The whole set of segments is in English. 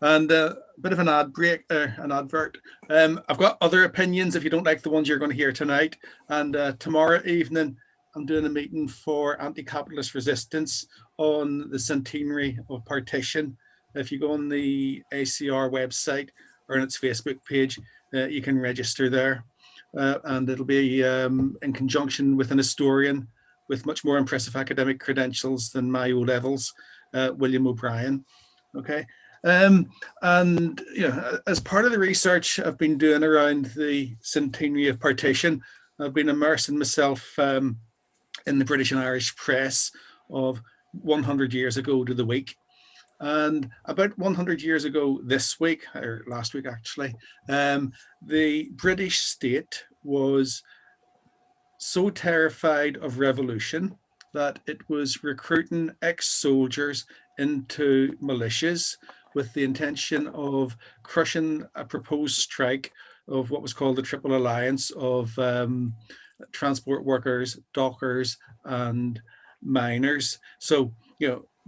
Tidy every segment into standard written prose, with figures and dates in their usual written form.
And a bit of an ad break, an advert. I've got other opinions if you don't like the ones you're going to hear tonight. And tomorrow evening, I'm doing a meeting for anti-capitalist resistance on the centenary of partition. If you go on the ACR website or on its Facebook page, you can register there. And it'll be in conjunction with an historian with much more impressive academic credentials than my O levels, William O'Brien. Okay. And as part of the research I've been doing around the centenary of partition, I've been immersing myself in the British and Irish press of 100 years ago to the week. And about 100 years ago this week, or last week actually, the British state was so terrified of revolution that it was recruiting ex-soldiers into militias with the intention of crushing a proposed strike of what was called the Triple Alliance of transport workers, dockers, and miners. So,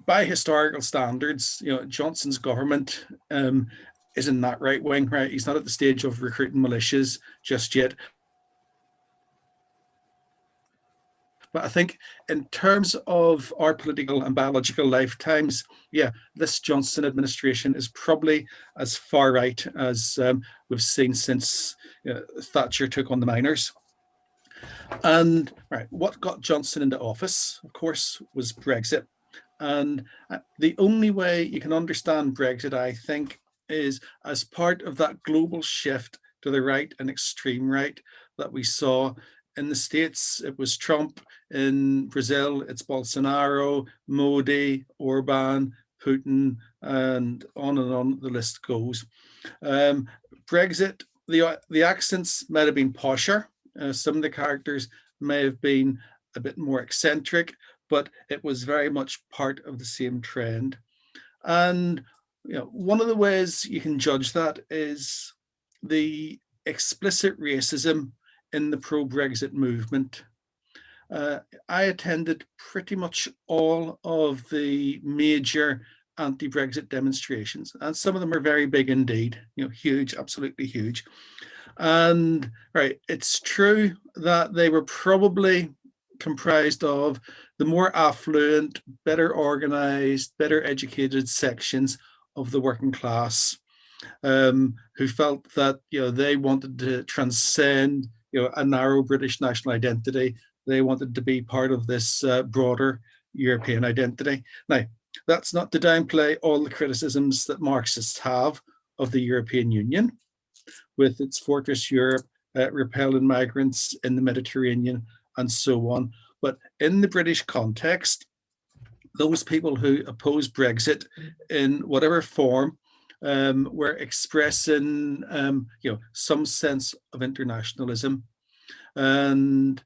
by historical standards, Johnson's government isn't that right wing, right? He's not at the stage of recruiting militias just yet. But I think in terms of our political and biological lifetimes, this Johnson administration is probably as far right as we've seen since Thatcher took on the miners. And what got Johnson into office, of course, was Brexit. And the only way you can understand Brexit, I think, is as part of that global shift to the right and extreme right that we saw. In the States, it was Trump. In Brazil, it's Bolsonaro, Modi, Orban, Putin, and on the list goes. Brexit, the accents might have been posher. Some of the characters may have been a bit more eccentric, but it was very much part of the same trend. And one of the ways you can judge that is the explicit racism in the pro-Brexit movement. I attended pretty much all of the major anti-Brexit demonstrations, and some of them are very big indeed, huge, absolutely huge. And it's true that they were probably comprised of the more affluent, better organized, better educated sections of the working class, who felt that they wanted to transcend a narrow British national identity. They wanted to be part of this broader European identity. Now, that's not to downplay all the criticisms that Marxists have of the European Union, with its fortress Europe, repelling migrants in the Mediterranean, and so on. But in the British context, those people who oppose Brexit in whatever form were expressing some sense of internationalism. And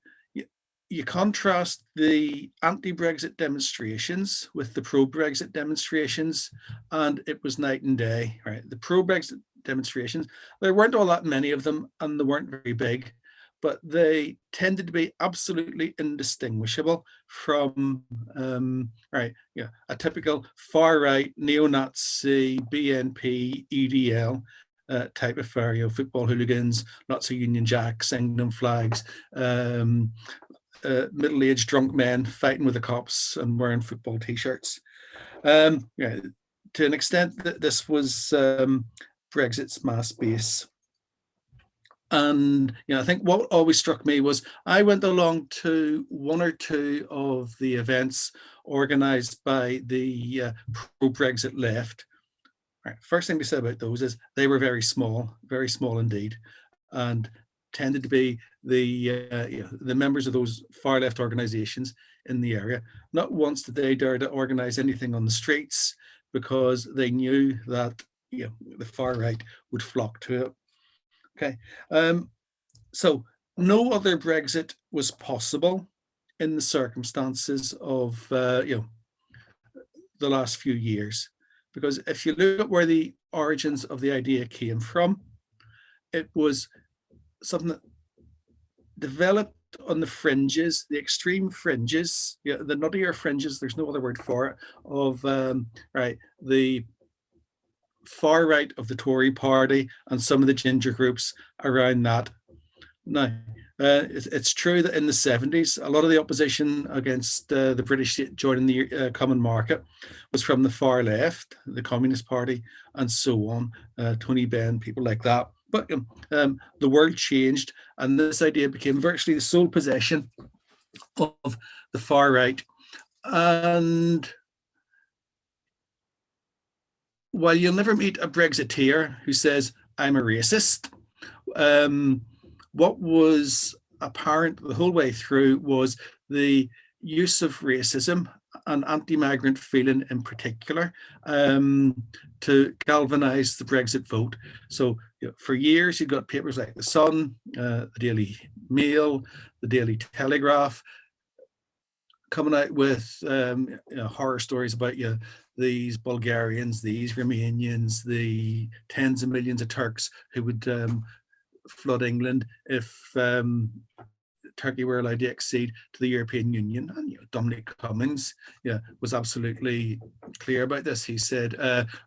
you contrast the anti-Brexit demonstrations with the pro-Brexit demonstrations, and it was night and day. Right, the pro-Brexit demonstrations, there weren't all that many of them, and they weren't very big, but they tended to be absolutely indistinguishable from a typical far-right neo-Nazi BNP EDL type affair, football hooligans, Nazi Union Jacks, England flags, middle-aged drunk men fighting with the cops and wearing football T-shirts. To an extent, that this was Brexit's mass base. And I think what always struck me was I went along to one or two of the events organized by the pro-Brexit left. First thing to say about those is they were very small indeed, and tended to be the members of those far left organizations in the area. Not once did they dare to organize anything on the streets, because they knew that the far right would flock to it. Okay, so no other Brexit was possible in the circumstances of the last few years, because if you look at where the origins of the idea came from, it was something that developed on the fringes, the extreme fringes, the nuttier fringes, there's no other word for it, of the far right of the Tory party and some of the ginger groups around that. Now, it's true that in the 70s, a lot of the opposition against the British state joining the common market was from the far left, the Communist Party, and so on, Tony Benn, people like that. But the world changed, and this idea became virtually the sole possession of the far right. And while you'll never meet a Brexiteer who says, I'm a racist, what was apparent the whole way through was the use of racism and anti-migrant feeling in particular to galvanise the Brexit vote. So for years, you've got papers like The Sun, the Daily Mail, the Daily Telegraph, coming out with horror stories about these Bulgarians, these Romanians, the tens of millions of Turks who would flood England if Turkey were allowed to accede to the European Union. And Dominic Cummings was absolutely clear about this. He said,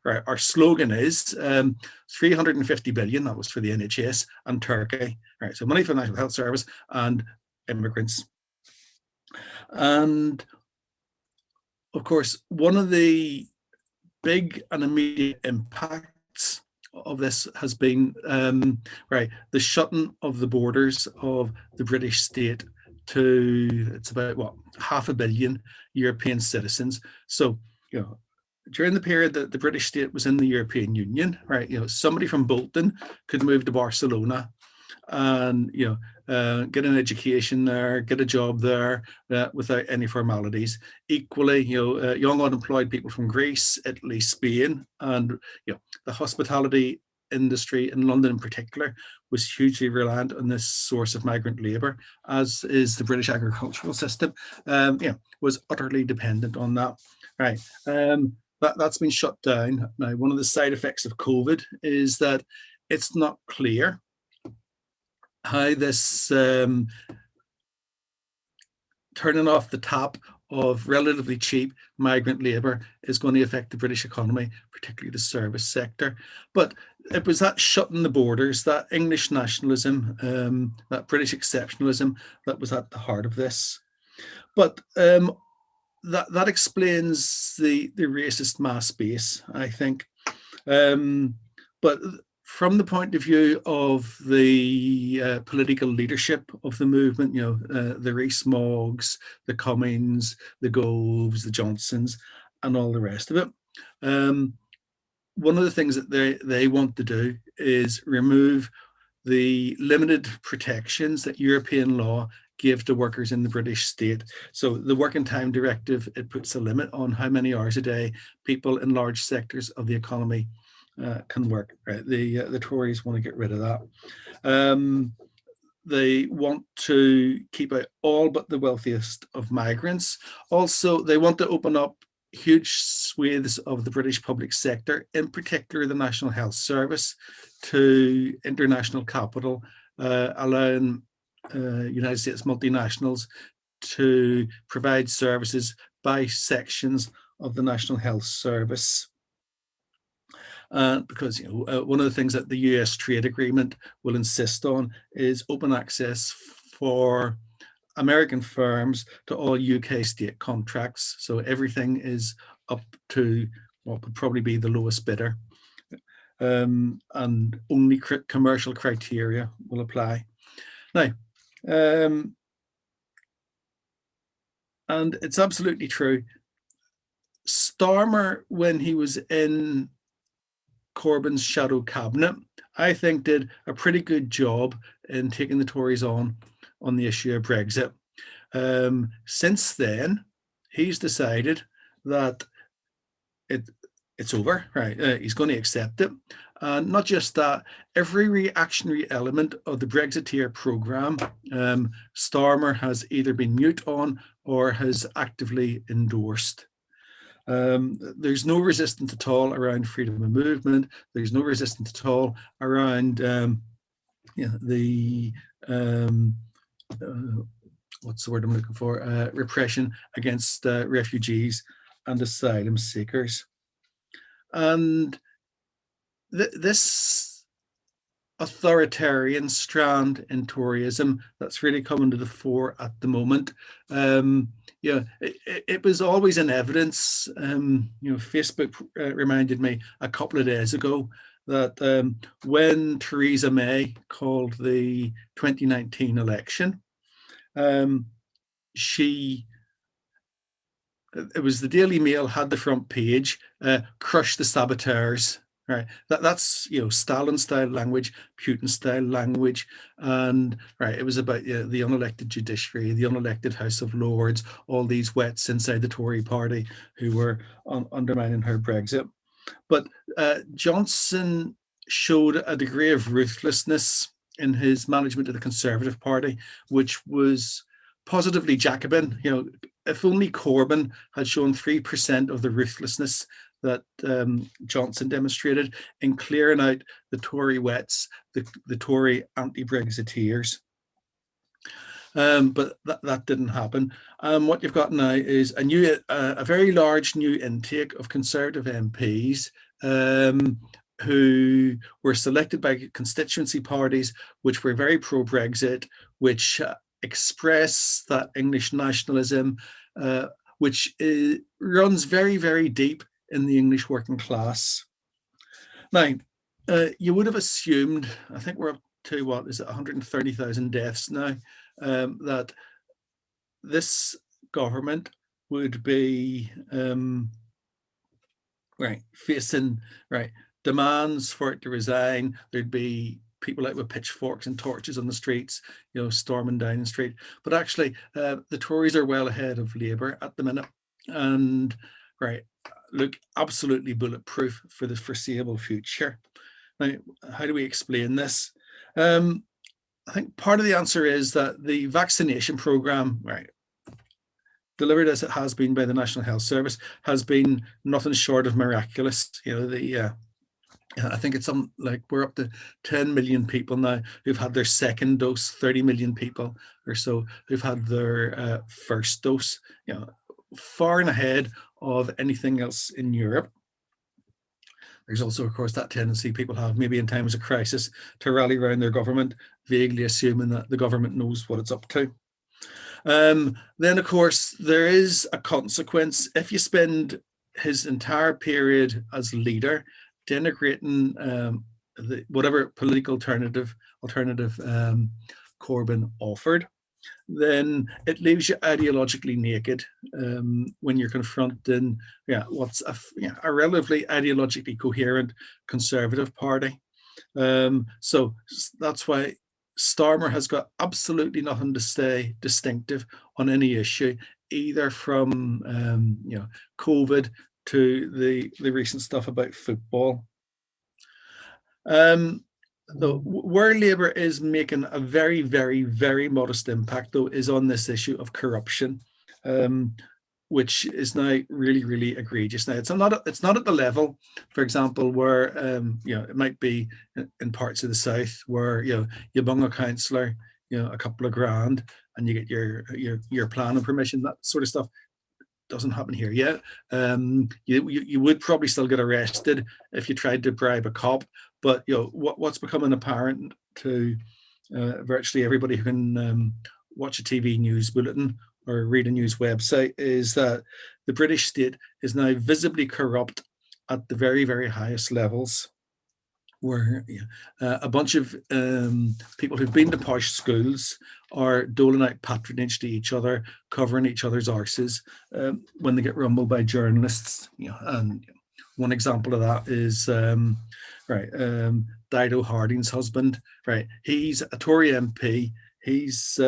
right, our slogan is 350 billion, that was for the NHS, and Turkey. Right, so money for the National Health Service and immigrants. And of course, one of the big and immediate impacts of this has been right, the shutting of the borders of the British state to, it's about what, 500 million European citizens. So during the period that the British state was in the European Union, right, somebody from Bolton could move to Barcelona and get an education there, get a job there without any formalities. Equally, young unemployed people from Greece, Italy, Spain, and the hospitality industry in London in particular was hugely reliant on this source of migrant labour, as is the British agricultural system. Was utterly dependent on that. Right. That's been shut down. Now, one of the side effects of COVID is that it's not clear how this turning off the tap of relatively cheap migrant labour is going to affect the British economy, particularly the service sector. But it was that shutting the borders, that English nationalism, that British exceptionalism that was at the heart of this. But that explains the racist mass base, I think. But from the point of view of the political leadership of the movement, the Rees-Moggs, the Cummings, the Goves, the Johnsons, and all the rest of it, one of the things that they want to do is remove the limited protections that European law give to workers in the British state. So the Working Time Directive, it puts a limit on how many hours a day people in large sectors of the economy can work. Right? The Tories want to get rid of that. They want to keep out all but the wealthiest of migrants. Also, they want to open up huge swathes of the British public sector, in particular the National Health Service, to international capital, allowing United States multinationals to provide services by sections of the National Health Service. Because one of the things that the US trade agreement will insist on is open access for American firms to all UK state contracts. So everything is up to what would probably be the lowest bidder. And only commercial criteria will apply. Now, and it's absolutely true. Starmer, when he was in Corbyn's shadow cabinet, I think did a pretty good job in taking the Tories on the issue of Brexit. Since then, he's decided that it's over, right? He's going to accept it. And not just that, every reactionary element of the Brexiteer programme, Starmer has either been mute on or has actively endorsed. There's no resistance at all around freedom of movement. There's no resistance at all around the what's the word I'm looking for? Repression against refugees and asylum seekers. And this authoritarian strand in Toryism that's really coming to the fore at the moment. It was always in evidence. Facebook reminded me a couple of days ago that when Theresa May called the 2019 election, she it was the Daily Mail had the front page, crush the saboteurs. Right, that's Stalin style language, Putin style language, and right, it was about the unelected judiciary, the unelected House of Lords, all these wets inside the Tory party who were undermining her Brexit. But Johnson showed a degree of ruthlessness in his management of the Conservative Party, which was positively Jacobin. If only Corbyn had shown 3% of the ruthlessness that Johnson demonstrated in clearing out the Tory wets, the Tory anti-Brexiteers. But that didn't happen. What you've got now is a very large new intake of Conservative MPs who were selected by constituency parties which were very pro-Brexit, which express that English nationalism, which runs very, very deep in the English working class. Now, you would have assumed, I think we're up to, 130,000 deaths now, that this government would be facing demands for it to resign. There'd be people out with pitchforks and torches on the streets, storming down the street. But actually, the Tories are well ahead of Labour at the minute, and look absolutely bulletproof for the foreseeable future. Now, how do we explain this? I think part of the answer is that the vaccination programme, delivered as it has been by the National Health Service, has been nothing short of miraculous. I think it's we're up to 10 million people now who've had their second dose, 30 million people or so who've had their first dose, far and ahead of anything else in Europe. There's also, of course, that tendency people have, maybe in times of crisis, to rally around their government, vaguely assuming that the government knows what it's up to. Then, of course, there is a consequence. If you spend his entire period as leader denigrating whatever political alternative Corbyn offered, then it leaves you ideologically naked when you're confronting what's a relatively ideologically coherent Conservative Party. So that's why Starmer has got absolutely nothing to say distinctive on any issue, either from COVID to the recent stuff about football. Though where Labour is making a very, very, very modest impact, though, is on this issue of corruption, which is now really, really egregious. Now, it's not at the level, for example, where it might be in parts of the south where you bung a councillor a couple of grand and you get your planning permission. That sort of stuff doesn't happen here yet. You would probably still get arrested if you tried to bribe a cop. But what's becoming apparent to virtually everybody who can watch a TV news bulletin or read a news website is that the British state is now visibly corrupt at the very, very highest levels, where a bunch of people who've been to posh schools are doling out patronage to each other, covering each other's arses when they get rumbled by journalists. And one example of that is Dido Harding's husband. He's a Tory MP. He's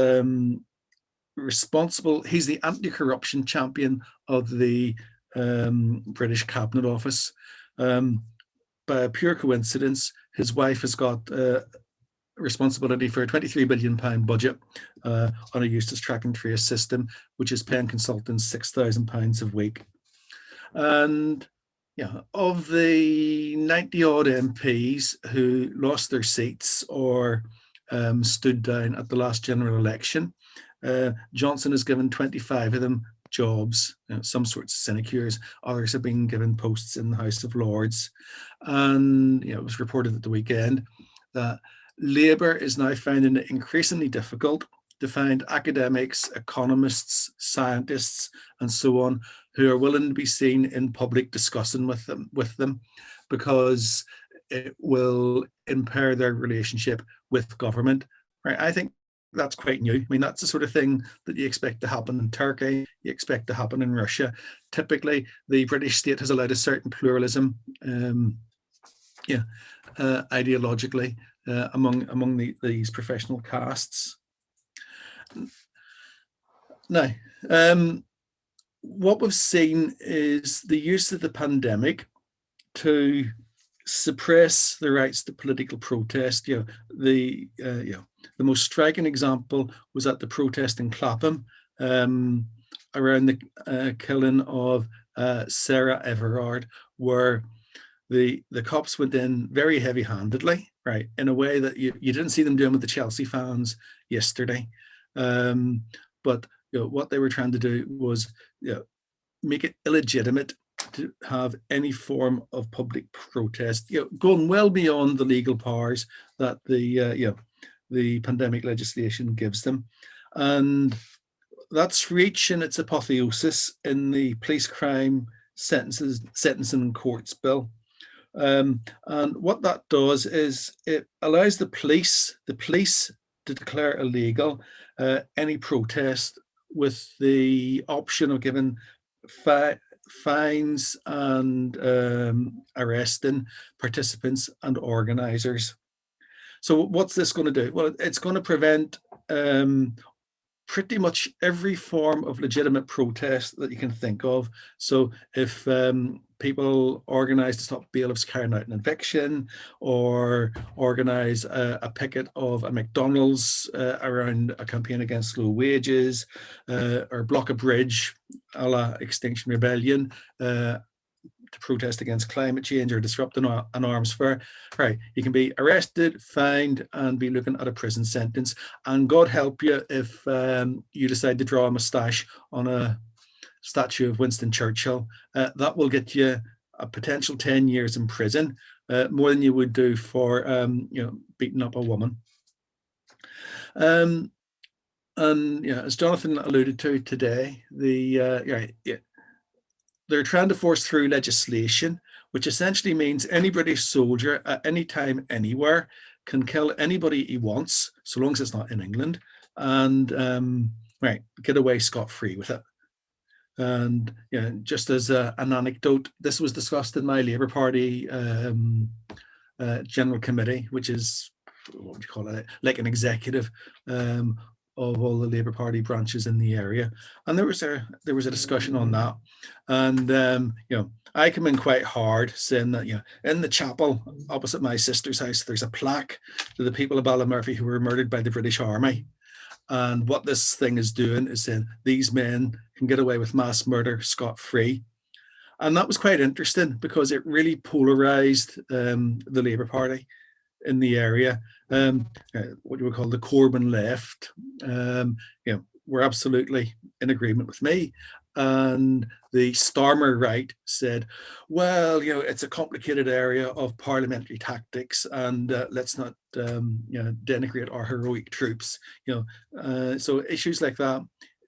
responsible. He's the anti-corruption champion of the British Cabinet Office. By a pure coincidence, his wife has got responsibility for a £23 billion budget on a Eustace track and trace system, which is paying consultants £6,000 a week. And of the 90 odd MPs who lost their seats or stood down at the last general election, Johnson has given 25 of them jobs, some sorts of sinecures. Others have been given posts in the House of Lords. And it was reported at the weekend that Labour is now finding it increasingly difficult to find academics, economists, scientists, and so on, who are willing to be seen in public discussing with them, because it will impair their relationship with government. Right? I think that's quite new. I mean, that's the sort of thing that you expect to happen in Turkey, you expect to happen in Russia. Typically, the British state has allowed a certain pluralism, ideologically, among these professional castes. Now, what we've seen is the use of the pandemic to suppress the rights to political protest. The most striking example was at the protest in Clapham around the killing of Sarah Everard, where the cops went in very heavy-handedly, right, in a way that you didn't see them doing with the Chelsea fans yesterday. But what they were trying to do was make it illegitimate to have any form of public protest, going well beyond the legal powers that the pandemic legislation gives them. And that's reaching its apotheosis in the police crime sentencing and courts bill. And what that does is it allows the police to declare illegal any protest, with the option of giving fines and arresting participants and organisers. So what's this going to do? Well, it's going to prevent pretty much every form of legitimate protest that you can think of. So if people organise to stop bailiffs carrying out an eviction, or organise a picket of a McDonald's around a campaign against low wages, or block a bridge a la Extinction Rebellion, to protest against climate change, or disrupt an arms fair, right, you can be arrested, fined, and be looking at a prison sentence. And God help you if you decide to draw a moustache on a statue of Winston Churchill. That will get you a potential 10 years in prison, more than you would do for beating up a woman. And as Jonathan alluded to today, they're trying to force through legislation, which essentially means any British soldier at any time, anywhere, can kill anybody he wants, so long as it's not in England, and get away scot-free with it. And just as an anecdote, this was discussed in my Labour Party General Committee, which is, what would you call it, like an executive of all the Labour Party branches in the area. And there was a discussion on that. And I come in quite hard, saying that in the chapel opposite my sister's house, there's a plaque to the people of Ballymurphy who were murdered by the British Army. And what this thing is doing is saying these men can get away with mass murder scot-free. And that was quite interesting, because it really polarised the Labour Party in the area. What you would call the Corbyn left, were absolutely in agreement with me. And the Starmer right said, well, it's a complicated area of parliamentary tactics, and let's not denigrate our heroic troops. So issues like that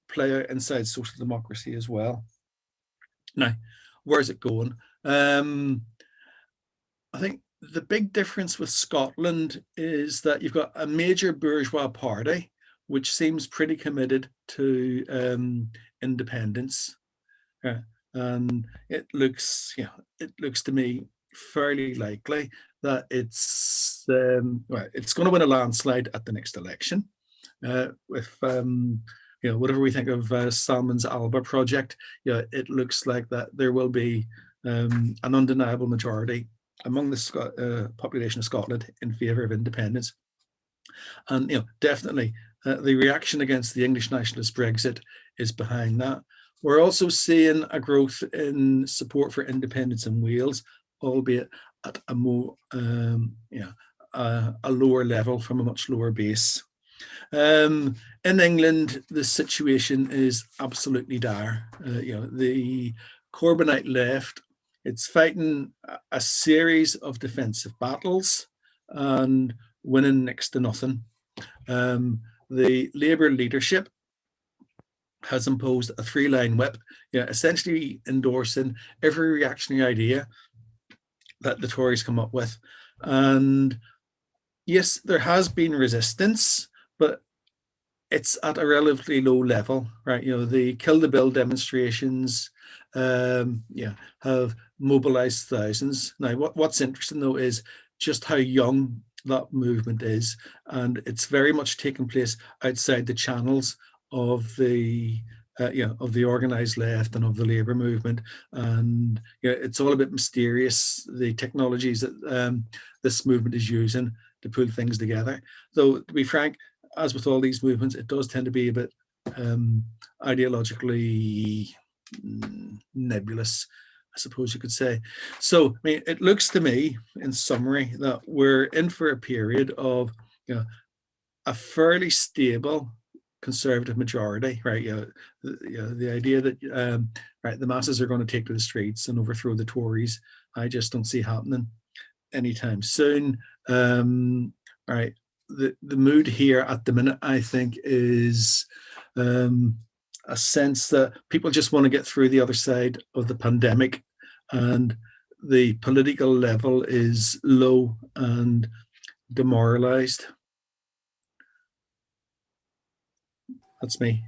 play out inside social democracy as well. Now, where's it going? I think the big difference with Scotland is that you've got a major bourgeois party which seems pretty committed to independence, and it looks to me fairly likely that it's going to win a landslide at the next election. With whatever we think of Salmon's Alba project, it looks like that there will be an undeniable majority among the population of Scotland in favour of independence. And definitely the reaction against the English nationalist Brexit is behind that. We're also seeing a growth in support for independence in Wales, albeit at a more a lower level, from a much lower base. In England, the situation is absolutely dire. The Corbynite left, it's fighting a series of defensive battles and winning next to nothing. The Labour leadership has imposed a three-line whip, essentially endorsing every reactionary idea that the Tories come up with. And yes, there has been resistance, but it's at a relatively low level, right? The Kill the Bill demonstrations, have mobilized thousands. Now, what's interesting though is just how young that movement is, and it's very much taking place outside the channels of the of the organized left and of the labor movement, and it's all a bit mysterious, the technologies that this movement is using to pull things together. Though, to be frank, as with all these movements, it does tend to be a bit ideologically nebulous, I suppose you could say. So, I mean, it looks to me, in summary, that we're in for a period of a fairly stable conservative majority, right? The idea that right, the masses are going to take to the streets and overthrow the Tories, I just don't see happening anytime soon. Right, the mood here at the minute, I think, is a sense that people just want to get through the other side of the pandemic, and the political level is low and demoralized. That's me.